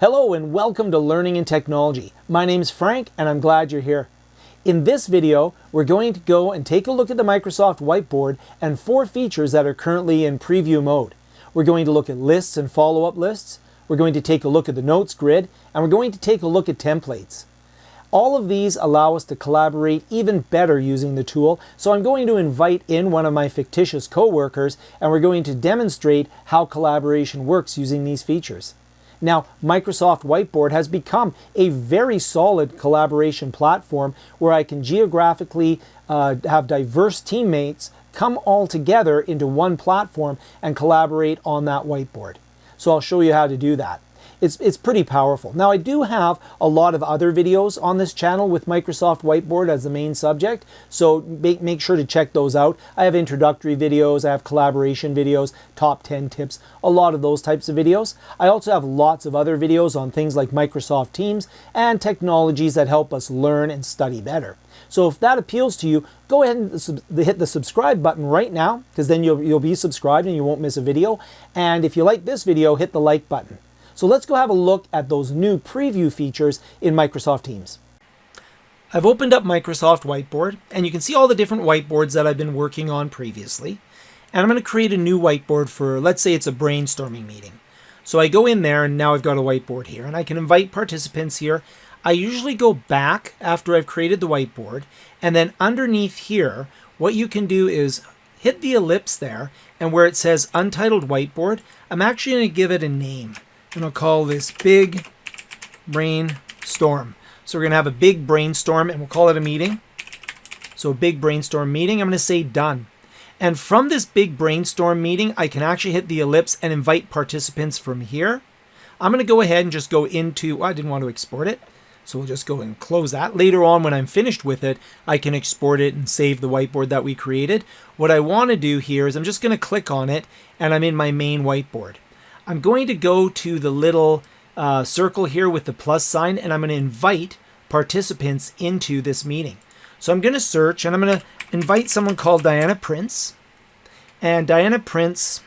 Hello and welcome to Learning and Technology. My name's Frank and I'm glad you're here. In this video, we're going to go and take a look at the Microsoft Whiteboard and 4 features that are currently in preview mode. We're going to look at lists and follow-up lists. We're going to take a look at the notes grid, and we're going to take a look at templates. All of these allow us to collaborate even better using the tool, so I'm going to invite in one of my fictitious coworkers and we're going to demonstrate how collaboration works using these features. Now, Microsoft Whiteboard has become a very solid collaboration platform where I can geographically have diverse teammates come all together into one platform and collaborate on that whiteboard. So I'll show you how to do that. It's pretty powerful. Now, I do have a lot of other videos on this channel with Microsoft Whiteboard as the main subject, so make sure to check those out. I have introductory videos, I have collaboration videos, top 10 tips, a lot of those types of videos. I also have lots of other videos on things like Microsoft Teams and technologies that help us learn and study better. So if that appeals to you, go ahead and hit the subscribe button right now, because then you'll be subscribed and you won't miss a video. And if you like this video, hit the like button. So let's go have a look at those new preview features in Microsoft Teams. I've opened up Microsoft Whiteboard, and you can see all the different whiteboards that I've been working on previously. And I'm going to create a new whiteboard for, let's say it's a brainstorming meeting. So I go in there, and now I've got a whiteboard here, and I can invite participants here. I usually go back after I've created the whiteboard, and then underneath here, what you can do is hit the ellipse there, and where it says Untitled Whiteboard, I'm actually going to give it a name. And I'll call this Big Brainstorm. So we're going to have a big brainstorm and we'll call it a meeting. So a big brainstorm meeting, I'm going to say done. And from this big brainstorm meeting, I can actually hit the ellipse and invite participants from here. I'm going to go ahead and just go into, I didn't want to export it. So we'll just go and close that. Later on, when I'm finished with it, I can export it and save the whiteboard that we created. What I want to do here is I'm just going to click on it and I'm in my main whiteboard. I'm going to go to the little circle here with the plus sign, and I'm going to invite participants into this meeting. So I'm going to search, and I'm going to invite someone called Diana Prince. And Diana Prince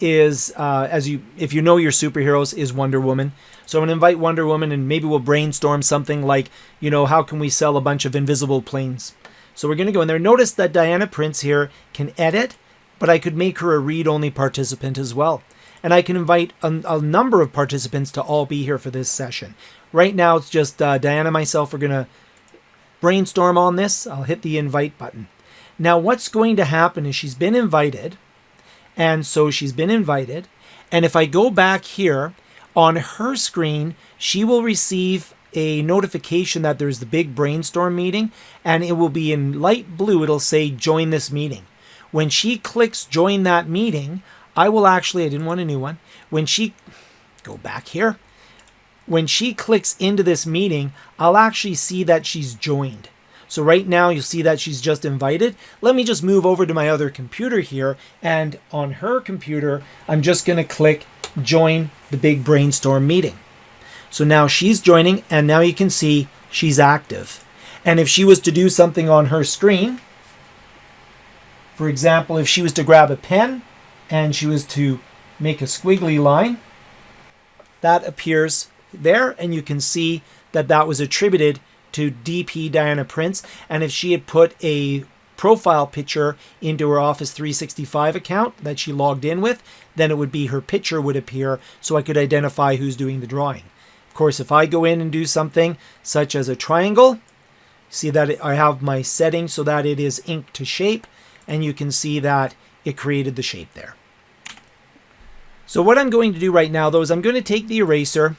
is, if you know your superheroes, is Wonder Woman. So I'm going to invite Wonder Woman, and maybe we'll brainstorm something like, how can we sell a bunch of invisible planes? So we're going to go in there. Notice that Diana Prince here can edit, but I could make her a read-only participant as well. And I can invite a number of participants to all be here for this session. Right now, it's just Diana and myself are going to brainstorm on this. I'll hit the invite button. Now, what's going to happen is she's been invited. And so she's been invited. And if I go back here, on her screen, she will receive a notification that there's the big brainstorm meeting. And it will be in light blue. It'll say, join this meeting. When she clicks join that meeting, I didn't want a new one. When she, go back here. When she clicks into this meeting, I'll actually see that she's joined. So right now you'll see that she's just invited. Let me just move over to my other computer here. And on her computer, I'm just going to click join the big brainstorm meeting. So now she's joining, and now you can see she's active. And if she was to do something on her screen, for example, if she was to grab a pen, and she was to make a squiggly line, that appears there, and you can see that that was attributed to DP Diana Prince. And if she had put a profile picture into her Office 365 account that she logged in with, then it would be her picture would appear, so I could identify who's doing the drawing. Of course, if I go in and do something such as a triangle, see that I have my setting so that it is ink to shape, and you can see that it created the shape there. So what I'm going to do right now, though, is I'm going to take the eraser,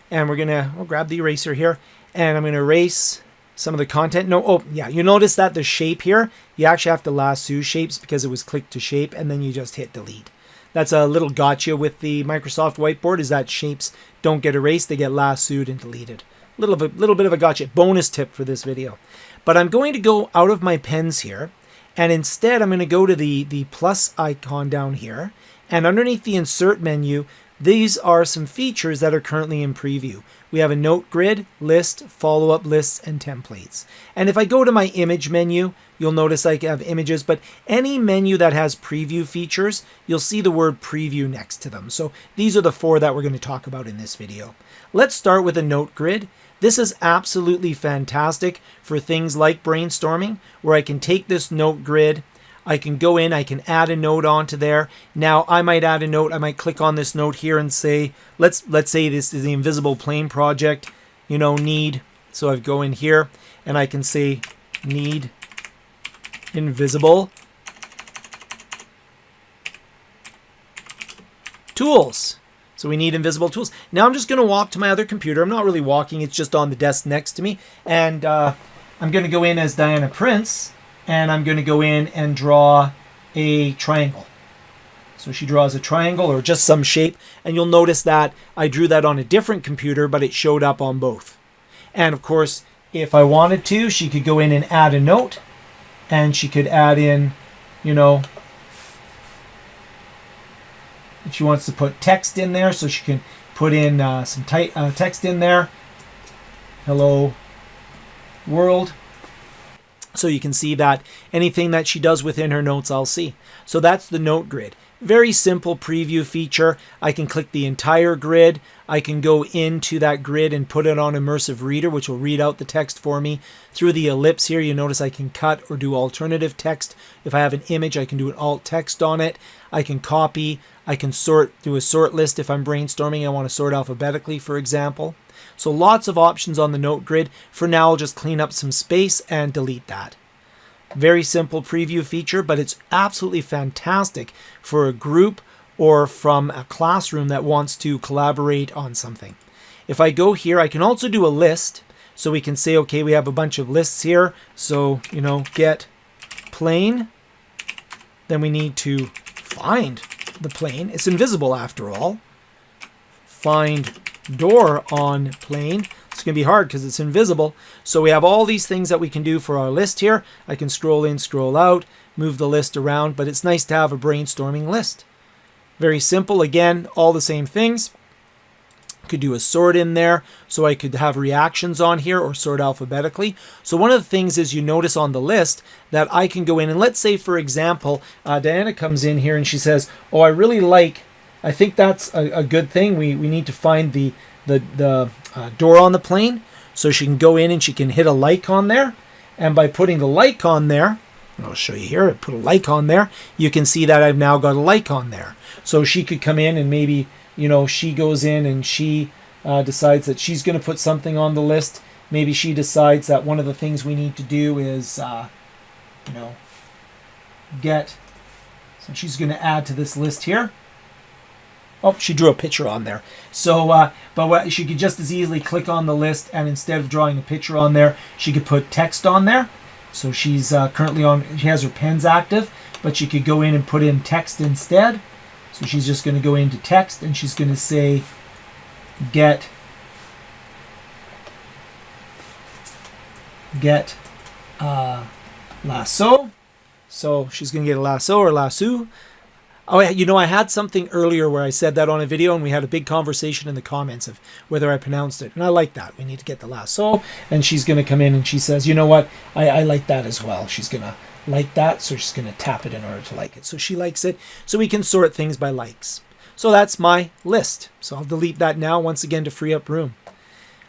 and I'll grab the eraser here, and I'm going to erase some of the content. You notice that the shape here, you actually have to lasso shapes because it was click to shape, and then you just hit delete. That's a little gotcha with the Microsoft Whiteboard, is that shapes don't get erased, they get lassoed and deleted. Little bit of a gotcha, bonus tip for this video. But I'm going to go out of my pens here, and instead I'm going to go to the plus icon down here, and underneath the insert menu, these are some features that are currently in preview. We have a note grid, list, follow-up lists, and templates. And if I go to my image menu, you'll notice I have images, but any menu that has preview features, you'll see the word preview next to them. So these are the 4 that we're going to talk about in this video. Let's start with a note grid. This is absolutely fantastic for things like brainstorming, where I can take this note grid, I can go in, I can add a note onto there. Now I might add a note, I might click on this note here and say, let's say this is the invisible plane project, need. So I go in here and I can say need invisible tools. So we need invisible tools. Now I'm just going to walk to my other computer. I'm not really walking, it's just on the desk next to me. And I'm going to go in as Diana Prince. And I'm going to go in and draw a triangle. So she draws a triangle or just some shape. And you'll notice that I drew that on a different computer, but it showed up on both. And of course, if I wanted to, she could go in and add a note. And she could add in, if she wants to put text in there. So she can put in some text in there. Hello, world. So you can see that anything that she does within her notes, I'll see. So that's the note grid. Very simple preview feature. I can click the entire grid. I can go into that grid and put it on Immersive Reader, which will read out the text for me. Through the ellipse here, you notice I can cut or do alternative text. If I have an image, I can do an alt text on it. I can copy. I can do a sort list if I'm brainstorming. I want to sort alphabetically, for example. So lots of options on the note grid. For now, I'll just clean up some space and delete that. Very simple preview feature, but it's absolutely fantastic for a group or from a classroom that wants to collaborate on something. If I go here, I can also do a list. So we can say, okay, we have a bunch of lists here. So, get plane. Then we need to find the plane. It's invisible after all. Find door on plane. It's going to be hard because it's invisible. So we have all these things that we can do for our list here. I can scroll in, scroll out, move the list around, but it's nice to have a brainstorming list. Very simple. Again, all the same things. Could do a sort in there, so I could have reactions on here or sort alphabetically. So one of the things is you notice on the list that I can go in and let's say, for example, Diana comes in here and she says, oh, I think that's a good thing. We need to find the door on the plane. So she can go in and she can hit a like on there. And by putting the like on there, I'll show you here, I put a like on there. You can see that I've now got a like on there. So she could come in and maybe, she goes in and she decides that she's going to put something on the list. Maybe she decides that one of the things we need to do is, get, so she's going to add to this list here. Oh, she drew a picture on there. So, she could just as easily click on the list and instead of drawing a picture on there, she could put text on there. So she's currently she has her pens active, but she could go in and put in text instead. So she's just going to go into text and she's going to say, get lasso. So she's going to get a lasso or lasso. Oh, I had something earlier where I said that on a video and we had a big conversation in the comments of whether I pronounced it. And I like that. We need to get the lasso. And she's going to come in and she says, you know what? I like that as well. She's going to like that. So she's going to tap it in order to like it. So she likes it. So we can sort things by likes. So that's my list. So I'll delete that now once again to free up room.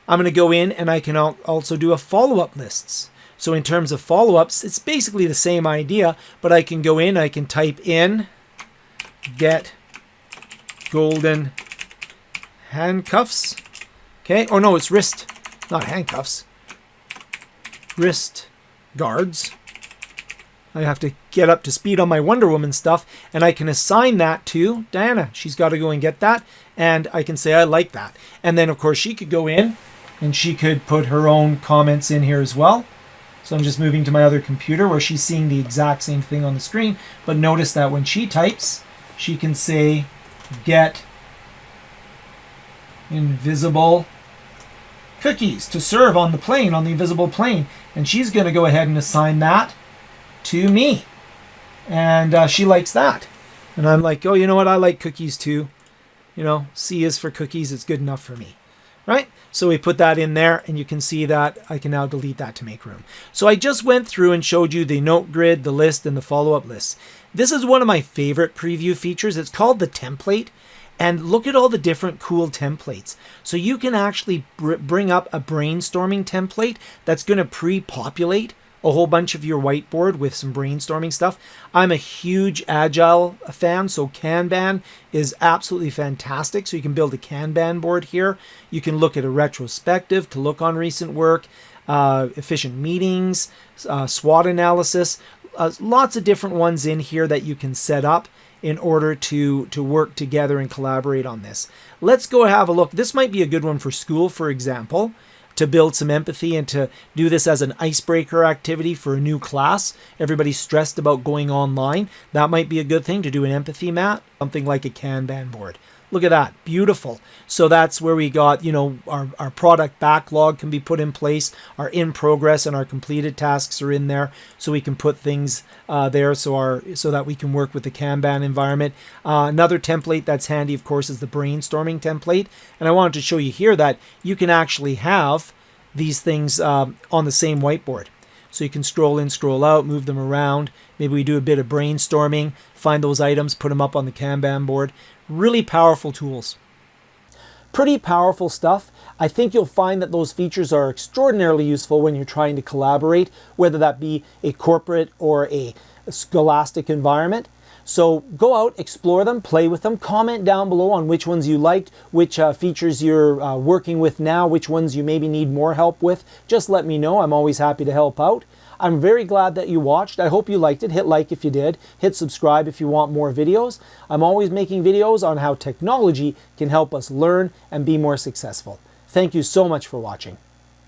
I'm going to go in and I can also do a follow-up lists. So in terms of follow-ups, it's basically the same idea, but I can go in, I can type in get golden handcuffs. Okay, or no, it's wrist, not handcuffs. Wrist guards. I have to get up to speed on my Wonder Woman stuff, and I can assign that to Diana. She's got to go and get that, and I can say I like that. And then, of course, she could go in, and she could put her own comments in here as well. So I'm just moving to my other computer where she's seeing the exact same thing on the screen. But notice that when she types, she can say, get invisible cookies to serve on the plane, on the invisible plane. And she's going to go ahead and assign that to me. And she likes that. And I'm like, oh, you know what? I like cookies too. You know, C is for cookies. It's good enough for me. Right? So we put that in there, and you can see that I can now delete that to make room. So I just went through and showed you the note grid, the list, and the follow-up lists. This is one of my favorite preview features. It's called the template. And look at all the different cool templates. So you can actually bring up a brainstorming template that's going to pre-populate a whole bunch of your whiteboard with some brainstorming stuff. I'm a huge Agile fan, so Kanban is absolutely fantastic. So you can build a Kanban board here. You can look at a retrospective to look on recent work, efficient meetings, SWOT analysis, lots of different ones in here that you can set up in order to work together and collaborate on this. Let's go have a look. This might be a good one for school, for example, to build some empathy and to do this as an icebreaker activity for a new class. Everybody's stressed about going online. That might be a good thing to do an empathy mat, something like a Kanban board. Look at that, beautiful. So that's where we got, you know, our product backlog can be put in place. Our in progress and our completed tasks are in there, so we can put things there so that we can work with the Kanban environment. Another template that's handy, of course, is the brainstorming template. And I wanted to show you here that you can actually have these things on the same whiteboard. So you can scroll in, scroll out, move them around. Maybe we do a bit of brainstorming, find those items, put them up on the Kanban board. Really powerful tools. Pretty powerful stuff. I think you'll find that those features are extraordinarily useful when you're trying to collaborate, whether that be a corporate or a scholastic environment. So go out, explore them, play with them, comment down below on which ones you liked, which features you're working with now, which ones you maybe need more help with. Just let me know. I'm always happy to help out. I'm very glad that you watched. I hope you liked it. Hit like if you did. Hit subscribe if you want more videos. I'm always making videos on how technology can help us learn and be more successful. Thank you so much for watching.